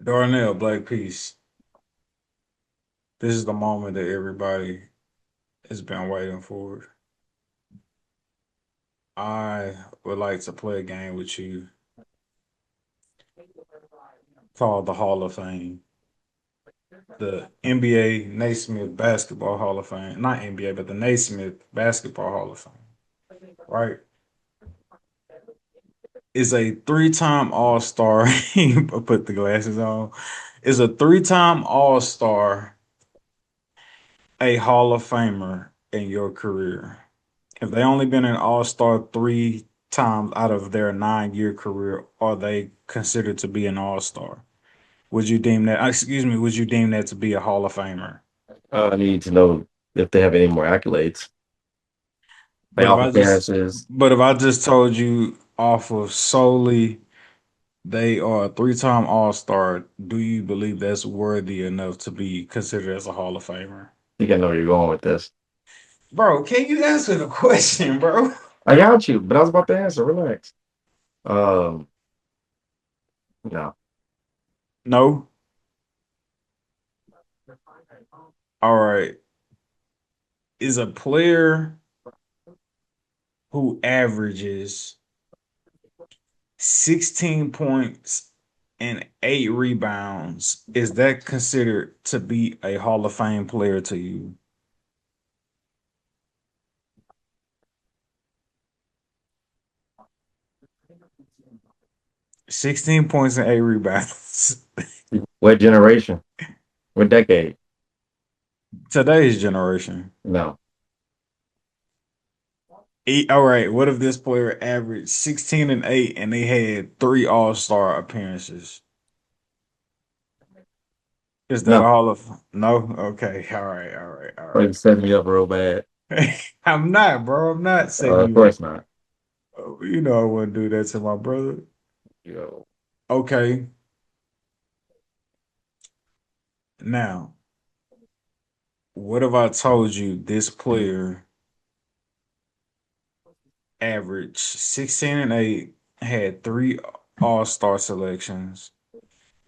Darnell, Black Peace. This is the moment that everybody has been waiting for. I would like to play a game with you called the Hall of Fame. The NBA Naismith Basketball Hall of Fame. Not NBA, but the Naismith Basketball Hall of Fame. Right? Is a three-time All-Star. Put the glasses on. Is a three-time All-Star a Hall of Famer in your career? If they only been an all-star three times out of their 9-year career, are they considered to be an all-star? Would you deem that, excuse me, would you deem that to be a Hall of Famer? I need to know if they have any more accolades, But if playoff I just, appearances. but if I just told you off of solely they are a three-time all-star, do you believe that's worthy enough to be considered as a Hall of Famer? I think I know where you're going with this. Bro, can you answer the question, bro? I got you, but I was about to answer. Relax. Um, no, No? All right. Is a player who averages 16 points and 8 rebounds, is that considered to be a Hall of Fame player to you? 16 points and 8 rebounds. what generation? What decade? Today's generation. No, All right, what if this player averaged 16 and 8 and they had three All-Star appearances? Is that a no. Hall of No? Okay, all right, all right, all Or you set me up real bad. right. I'm not, bro. I'm not setting Of you up. course not. You know I wouldn't do that to my brother. Yo, Okay, now, what if I told you this player averaged 16 and 8, had three All-Star selections,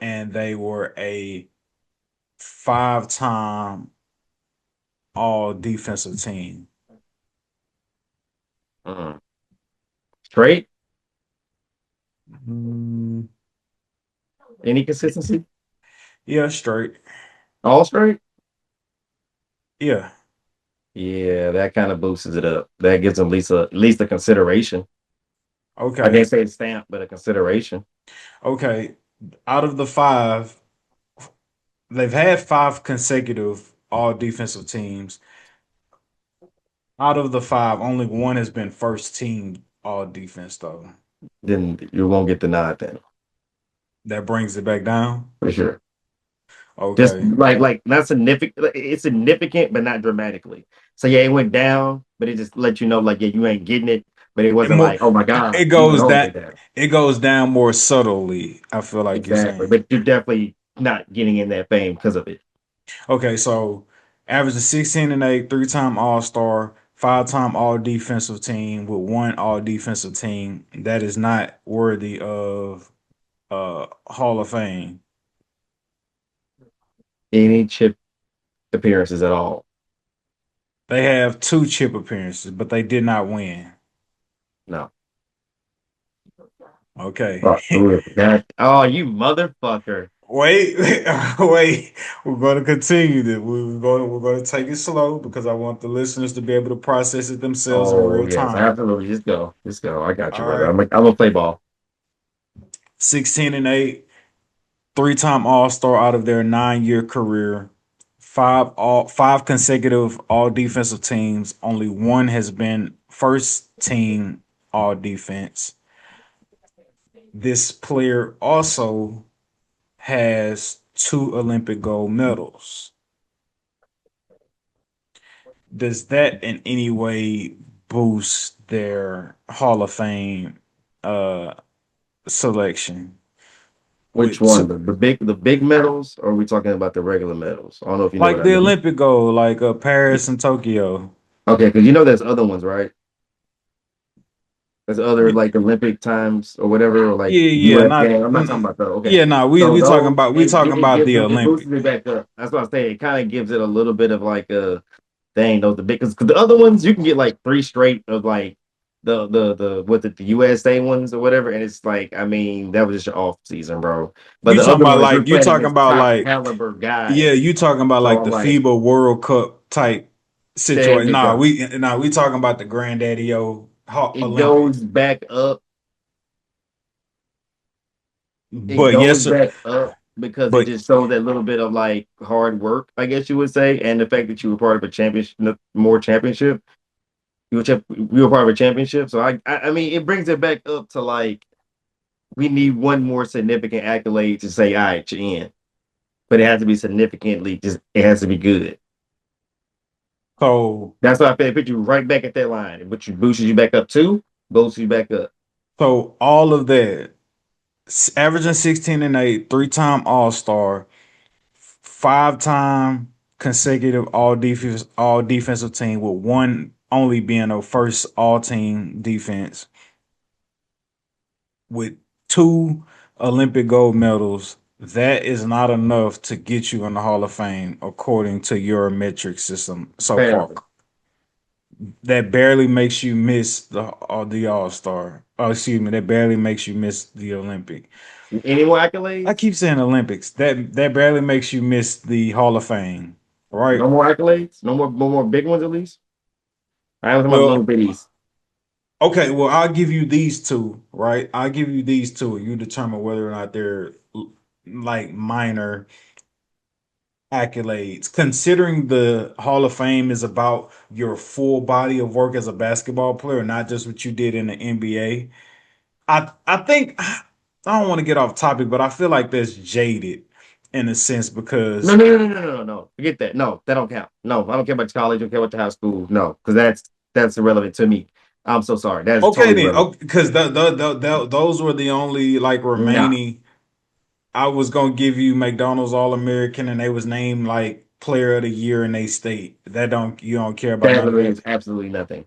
and they were a five-time all defensive team? mm. Straight? Mm, Any consistency? yeah, straight. All straight? Yeah. Yeah, that kind of boosts it up. That gives them at least a consideration. I Okay. can't say a stamp, but a consideration. Okay. Out of the five, they've had five consecutive all defensive teams. Out of the five, only one has been first team all defense, though. Then you won't get the nod then That brings it back down. for sure. Just Okay. like not significant. It's significant, but not dramatically. So yeah, it went down, but it just let you know like yeah, you ain't getting it. But it It wasn't more like oh my it god, even goes though it that went down. it goes down more subtly, I feel like you're Exactly, saying. but you're definitely not getting in that fame because of it. Okay, so averaging 16 and 8, three-time All-Star, five-time all defensive team with one all defensive team, that is not worthy of Hall of Fame. Any chip appearances at all? They have two chip appearances, but they did not win. No. Okay. Oh, that. Oh, you motherfucker. Wait, wait. We're going to continue this. We're going to take it slow because I want the listeners to be able to process it themselves in Oh real yes, time. absolutely. Just go. Just go. I got you, All brother. right. I'm gonna play ball. 16 and 8, three-time All-Star out of their 9-year career. Five consecutive all defensive teams. Only one has been first team all defense. This player also has two Olympic gold medals. Does that in any way boost their Hall of Fame uh selection? Which With one? two, The big medals, or are we talking about the regular medals? I don't know if you know what like I the mean. Olympic gold, like Paris and Tokyo. Okay, because you know there's other ones, right? There's other Y- like Olympic times or whatever, or like Yeah, yeah, U.S. not game. I'm not talking about that. Okay, yeah, no, so we talking those about it gives the it boosts Olympic. it back up. That's what I'm saying. It kind of gives it a little bit of like a dang those the big because the other ones you can get like three straight of like the what the USA ones or whatever, and it's like I mean that was just your off season, bro. But You the talking other about ones you're like you playing talking against about top like caliber yeah, guys. you talking about So like I'm the like, FIBA World Cup type there situation. you go. Nah, we talking about the Granddaddy O It Olympic. goes back up. It But goes yes, sir, back up because it but just shows that little bit of like hard work, I guess you would say, and the fact that you were part of a championship, more championship. You were part of a championship, so I mean, it brings it back up to like we need one more significant accolade to say, all right, you're in, but it has to be significantly, just it has to be good. so That's why I feel put you right back at that line, which boosted you back up too, boosts you back up. so all of that, averaging 16 and 8, three-time All-Star, five-time consecutive all defensive team with one only being a first all team defense with two Olympic gold medals. That is not enough to get you in the Hall of Fame according to your metric system so far. Barely. That barely makes you miss the All Star. Oh, excuse me, that barely makes you miss the Olympic. Any more I accolades? keep saying Olympics. That barely makes you miss the Hall of Fame, right? No more accolades? No more big ones at least? I was talking about little Well, bitties. okay. Well, I'll give you these two, right? I'll give you these two, and you determine whether or not they're like minor accolades. Considering the Hall of Fame is about your full body of work as a basketball player, not just what you did in the NBA. I think I don't want to get off topic, but I feel like that's jaded in a sense No, because no, no, no, no, no, no, no. Forget that. No, that don't count. No, I don't care about college. I don't care about the high school. No, because that's irrelevant to me. I'm so sorry. That is okay totally then, irrelevant. because those were the only like Nah, remaining. I was gonna give you McDonald's All American, and they was named like Player of the Year in they state. That don't you don't care about that none of means that? absolutely nothing.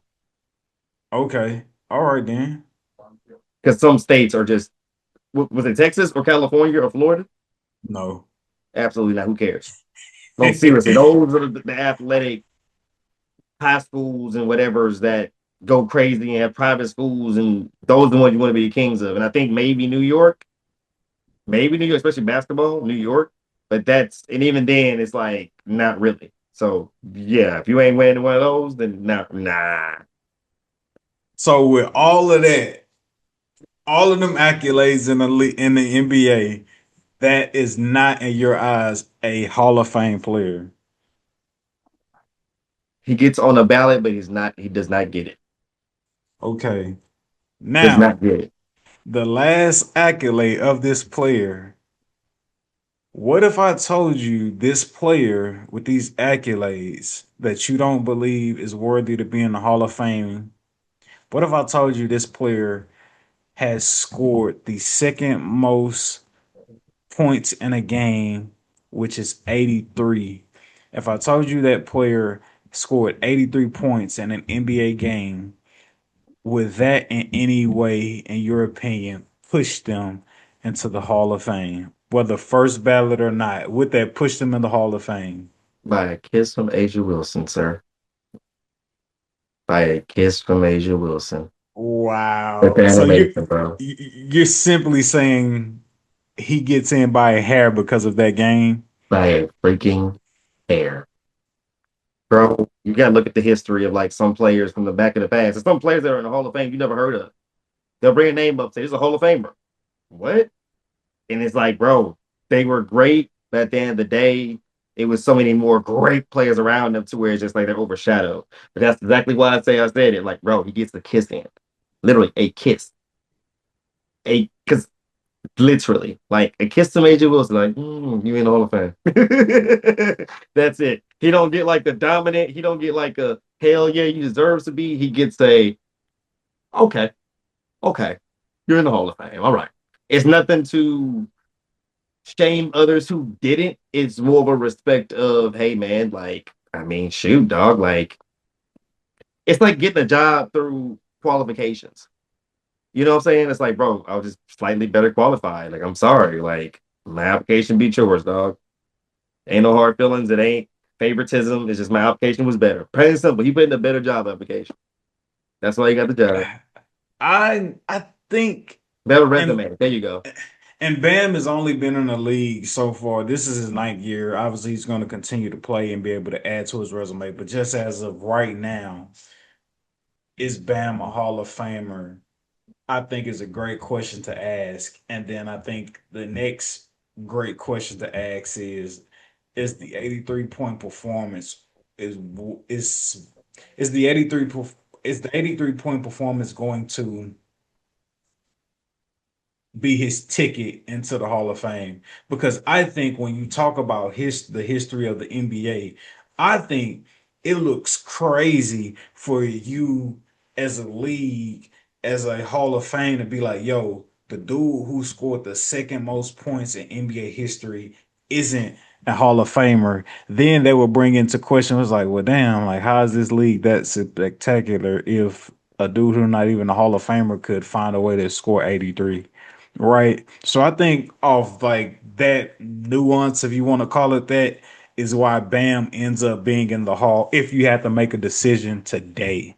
Okay, all right then. Because some states are just was it Texas or California or Florida? No. Absolutely not. Who cares? No, seriously, those are the athletic high schools and whatever's that go crazy and have private schools, and those are the ones you want to be the kings of. And I think maybe New York, especially basketball, New York. But that's and even then, it's like not really. So yeah, if you ain't winning one of those, then nah. So with all of that, all of them accolades in in the NBA, that is not in your eyes a Hall of Fame player. He gets on the ballot, but he's not. He does not get it. Okay. Does not Now, get it. the last accolade of this player. What if I told you this player with these accolades that you don't believe is worthy to be in the Hall of Fame? What if I told you this player has scored the second most points in a game, which is 83? If I told you that player scored 83 points in an NBA game, would that in any way, in your opinion, push them into the Hall of Fame? Whether first ballot or not, would that push them in the Hall of Fame? By a kiss from Asia Wilson, sir. By a kiss from Asia Wilson. That's Wow. So animation, bro. you're simply saying he gets in by a hair because of that game? By a freaking hair. Bro, you gotta look at the history of like some players from the back of the past. There's some players that are in the Hall of Fame you never heard of. They'll bring a name up, say, "This is a Hall of Famer." What? And it's like, bro, they were great, but at the end of the day, it was so many more great players around them to where it's just like they're overshadowed. But that's exactly why I said it. Like, bro, he gets the kiss in. Literally a kiss. Because literally, like a kiss to Major Wilson, like, you in the Hall of Fame. That's it. He don't get like the dominant, he don't get like a hell yeah, he deserves to be. He gets a okay, okay, you're in the Hall of Fame. All right. It's nothing to shame others who didn't. It's more of a respect of, hey man, like, I mean, shoot, dog. Like, it's like getting a job through qualifications. You know what I'm saying? It's like, bro, I was just slightly better qualified. Like, I'm sorry. Like, my application beat yours, dog. Ain't no hard feelings. It ain't favoritism. It's just my application was better. Plain and simple. He put in a better job application. That's why he got the job. I think Better and resume. There you go. and Bam has only been in the league so far. This is his ninth year. Obviously, he's going to continue to play and be able to add to his resume. But just as of right now, is Bam a Hall of Famer? I think is a great question to ask. And then I think the next great question to ask is the 83 point performance is is is the 83 is the 83 point performance going to be his ticket into the Hall of Fame? Because I think when you talk about the history of the NBA, I think it looks crazy for you as a league, as a Hall of Fame to be like, yo, the dude who scored the second most points in NBA history isn't a Hall of Famer. Then they will bring into question, was like, well, damn, like how is this league that spectacular if a dude who's not even a Hall of Famer could find a way to score 83? Right. So I think of like that nuance, if you want to call it that, is why Bam ends up being in the Hall if you had to make a decision today.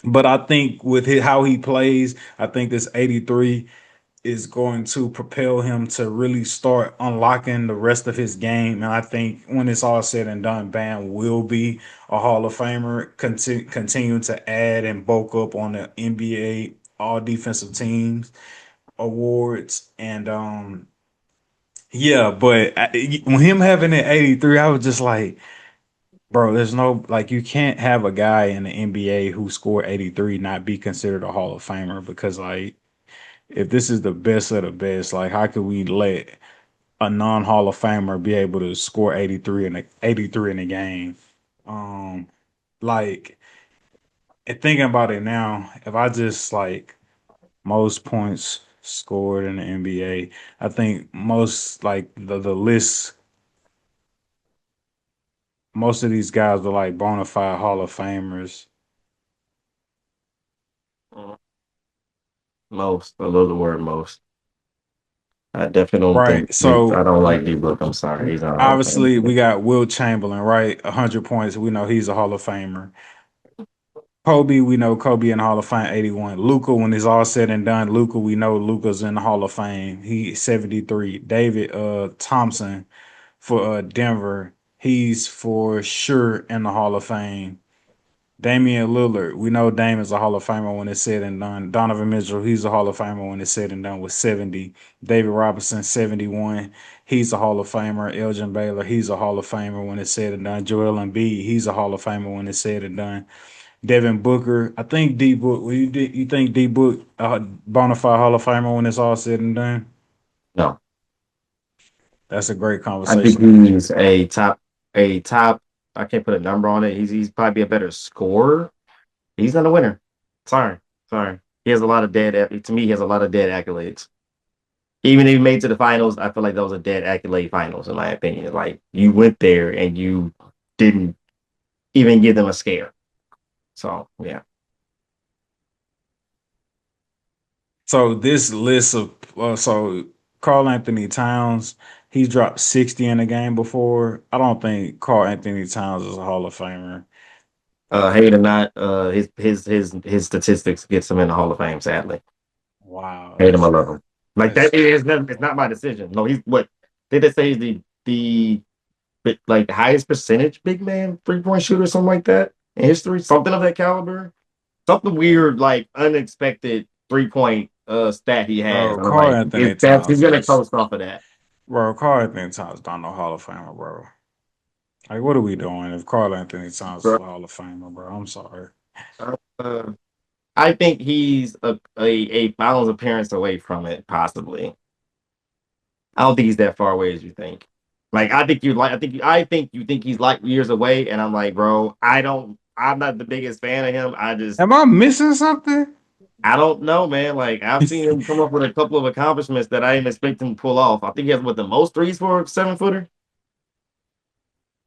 But I think with how he plays, I think this 83 is going to propel him to really start unlocking the rest of his game. And I think when it's all said and done, Bam will be a Hall of Famer, continue to add and bulk up on the NBA all defensive teams awards. And yeah, but when him having an 83, I was just like, bro, there's no like you can't have a guy in the NBA who scored 83 not be considered a Hall of Famer because like if this is the best of the best, like how could we let a non Hall of Famer be able to score 83 in a game? Um like and thinking about it now, if I just like most points scored in the NBA. I think most like the list, most of these guys are like bona fide Hall of Famers. Mhm. Most. I love the word most. I definitely don't think Right. I So don't like D Book. I'm sorry. He's not a Hall of obviously Famer. we got Will Chamberlain, right? 100 points. We know he's a Hall of Famer. Kobe, we know Kobe in the Hall of Fame, 81. Luca, when it's all said and done, Luca, we know Luca's in the Hall of Fame. He 73. David Thompson for Denver, he's for sure in the Hall of Fame. Damian Lillard, we know Dame is a Hall of Famer when it's said and done. Donovan Mitchell, he's a Hall of Famer when it's said and done with 70. David Robinson, 71. He's a Hall of Famer. Elgin Baylor, he's a Hall of Famer when it's said and done. Joel Embiid, he's a Hall of Famer when it's said and done. Devin Booker, I think D Book. You think D Book bona fide Hall of Famer when it's all said and done? No. That's a great I think conversation to have. he's a top. I can't put a number on it. He's probably a better scorer. He's not a winner. Sorry, sorry. He has a lot of dead. To me, he has a lot of dead accolades. Even if he made it to the finals, I feel like that was a dead accolade finals, in my opinion. Like you went there and you didn't even give them a scare. So yeah. So this list of so Carl Anthony Towns, he's dropped 60 in a game before. I don't think Carl Anthony Towns is a Hall of Famer. Hate or not, his statistics gets him in the Hall of Fame. Sadly, Wow, hate him, I love him. Like that's that is not, it's not my decision. No, he's what did they say? He's the like the highest percentage big man 3-point shooter, something like that in history, something of that caliber, something weird, like unexpected 3-point stat he has. bro. And I'm Carl like, Anthony if that's he's Towns gonna is coast off of that. Carl Anthony Towns not no Hall of Famer, bro. Like, what are we doing if Carl Anthony Towns is Bro. a Hall of Famer, bro? I'm sorry. Uh, I think he's a finals appearance away from it, possibly. I don't think he's that far away as you think. Like I think you think he's like years away, and I'm like, bro, I'm not the biggest fan of him. Am I missing something? I don't know, man. Like I've seen him come up with a couple of accomplishments that I didn't expect him to pull off. I think he has what the most threes for a 7-footer.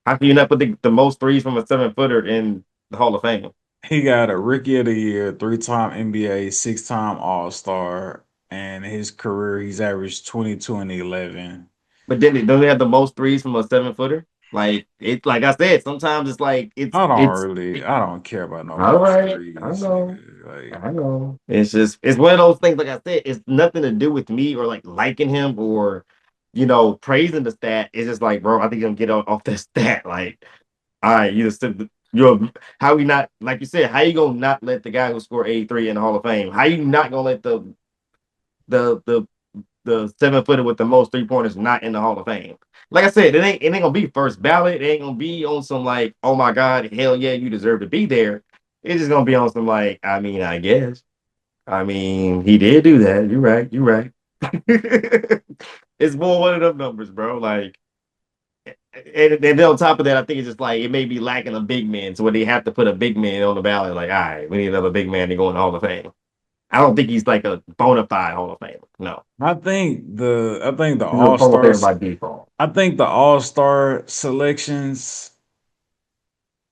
How can you not put the most threes from a 7-footer in the Hall of Fame? He got a Rookie of the Year, three-time NBA, six-time All-Star, and his career he's averaged 22 and 11. But then don't they have the most threes from a 7 footer? Like it, like I said, sometimes it's like I don't care about no all most right. I threes, know. nigga. Like, I know. It's just it's one of those things. Like I said, it's nothing to do with me or like liking him or praising the stat. It's just like, bro, I think I'm gonna get off that stat. Like, all right, you're how we not like you said, how you gonna not let the guy who scored 83 in the Hall of Fame? How you not gonna let the the the 7 footer with the most 3 pointers not in the Hall of Fame? Like I said, it ain't gonna be first ballot. It ain't gonna be on some like, oh my God, hell yeah, you deserve to be there. It's just gonna be on some like, I mean, I guess. I mean, he did do that. You're right. You're right. It's more one of them numbers, bro. Like, and then on top of that, I think it's just like it may be lacking a big man, so when they have to put a big man on the ballot, like, all right, we need another big man to go in the Hall of Fame. I don't think he's like a bona fide Hall of Famer. No, I think the he's a All Hall of Famer Stars by default. I think the All Star selections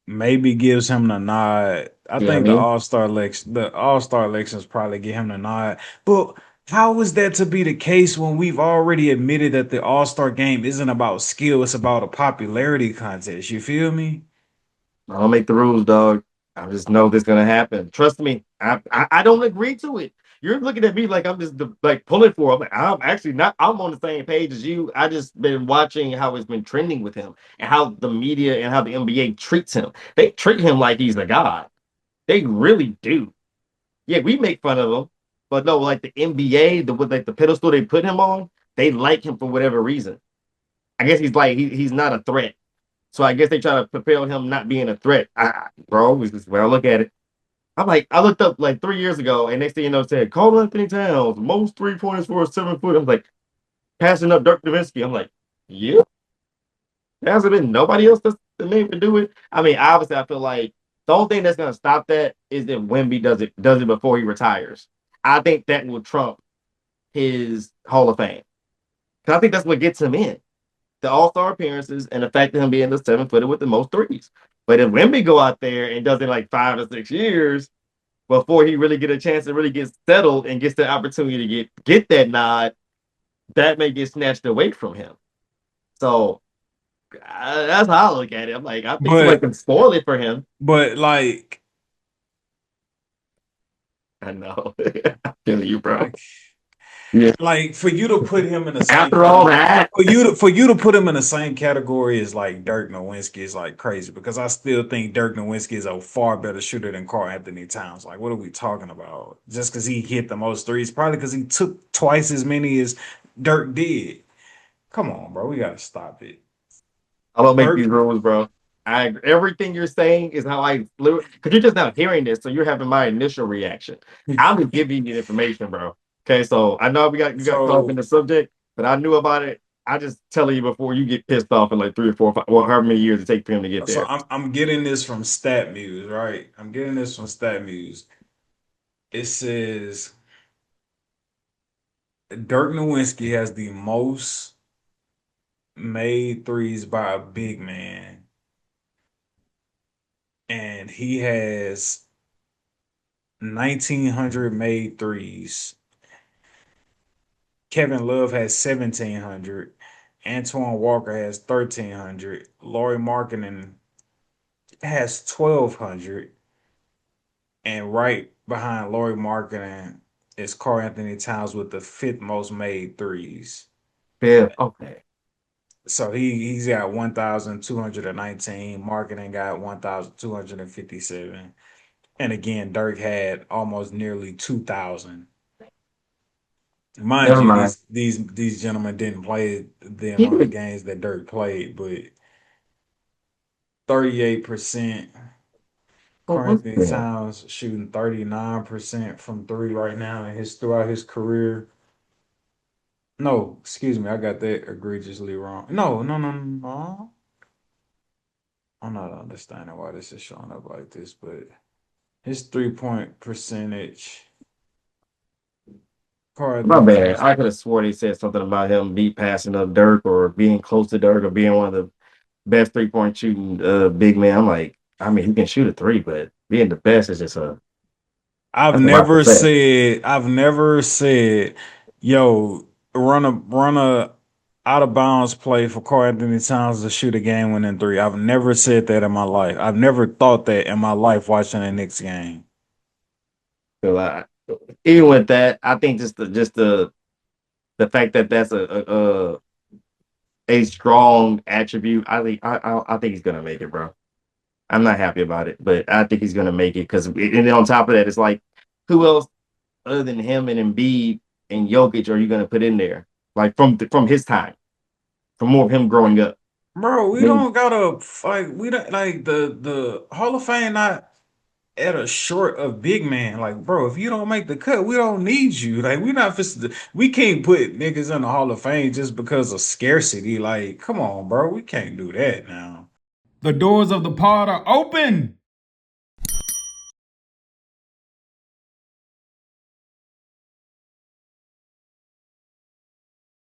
maybe gives him the nod. I You know what I think mean? The All Star elections probably give him the nod. But how is that to be the case when we've already admitted that the All Star game isn't about skill, it's about a popularity contest? You feel me? I don't make the rules, dog. I just know this gonna happen. Trust me. I don't agree to it. You're looking at me like I'm just like pulling for him. Like, I'm actually not. I'm on the same page as you. I just been watching how it's been trending with him and how the media and how the NBA treats him. They treat him like he's a god. They really do. Yeah, we make fun of him, but no, like the NBA, like the pedestal they put him on, they like him for whatever reason. I guess he's like he's not a threat. So I guess they try to propel him not being a threat. Bro, is when I look at it, I'm like, I looked up like 3 years ago, and next thing you know, it said Carl Anthony Towns, most 3 pointers for a 7 foot. I'm like, passing up Dirk Nowitzki. I'm like, yeah, there hasn't been nobody else that's the name to do it. I mean, obviously, I feel like the only thing that's gonna stop that is if Wemby does it before he retires. I think that will trump his Hall of Fame. Because I think that's what gets him in the All Star appearances and the fact that him being the 7 footer with the most threes. But if Wemby go out there and does it like 5 or 6 years before he really get a chance to really get settled and gets the opportunity to get that nod, that may get snatched away from him. So that's how I look at it. I'm like, I think somebody But can spoil it for him. like I know. I feel you, bro. like Yeah. like for you to put him in the same After all category that, for you to put him in the same category as like Dirk Nowitzki is like crazy because I still think Dirk Nowitzki is a far better shooter than Karl Anthony Towns. Like, what are we talking about? Just because he hit the most threes, probably because he took twice as many as Dirk did. Come on, bro, we gotta stop it. I don't make Dirk, these rules, bro. Everything you're saying is how I because you're just now hearing this, so you're having my initial reaction. I'm just giving you the information, bro. Okay, so I know you got caught up in so the subject, but I knew about it. I just telling you before you get pissed off in like 3 or 4, 5, well, however many years it takes for him to get so there. I'm getting this from StatMuse, right? I'm getting this from StatMuse. It says Dirk Nowitzki has the most made threes by a big man, and he has 1,900 made threes. Kevin Love has 1,700. Antoine Walker has 1,300. Laurie Markkinen has 1,200. And right behind Laurie Markkinen is Karl Anthony Towns with the fifth most made threes. Yeah, okay. So he's got 1,219. Marketing got 1,257. And again, Dirk had almost nearly 2,000. Mind Never you, mind. these gentlemen didn't play the He amount of did. games that Dirk played, but 38%. What Karl was Anthony that? Towns shooting 39% from three right now in his throughout his career. No, excuse me, I got that egregiously wrong. No. I'm not understanding why this is showing up like this, but his 3 point percentage, Karl My Anthony bad. Towns. I could have swore they said something about him beat passing up Dirk or being close to Dirk or being one of the best 3 point shooting big man. I'm like, I mean, he can shoot a three, but being the best is just I've that's a lot to never say. said, I've never said, yo, run a out of bounds play for Karl Anthony Towns to shoot a game winning three. I've never said that in my life. I've never thought that in my life watching a Knicks game. So, even with that, I think the fact that that's a strong attribute. I think he's gonna make it, bro. I'm not happy about it, but I think he's gonna make it because and then on top of that, it's like who else other than him and Embiid and Jokic are you gonna put in there? Like from his time, from more of him growing up. Bro, I we mean, don't gotta like we don't like the Hall of Fame not at a short of big man. Like, bro, if you don't make the cut, we don't need you. Like, we can't put niggas in the Hall of Fame just because of scarcity. Like, come on, bro, we can't do that now. The doors of the pod are open.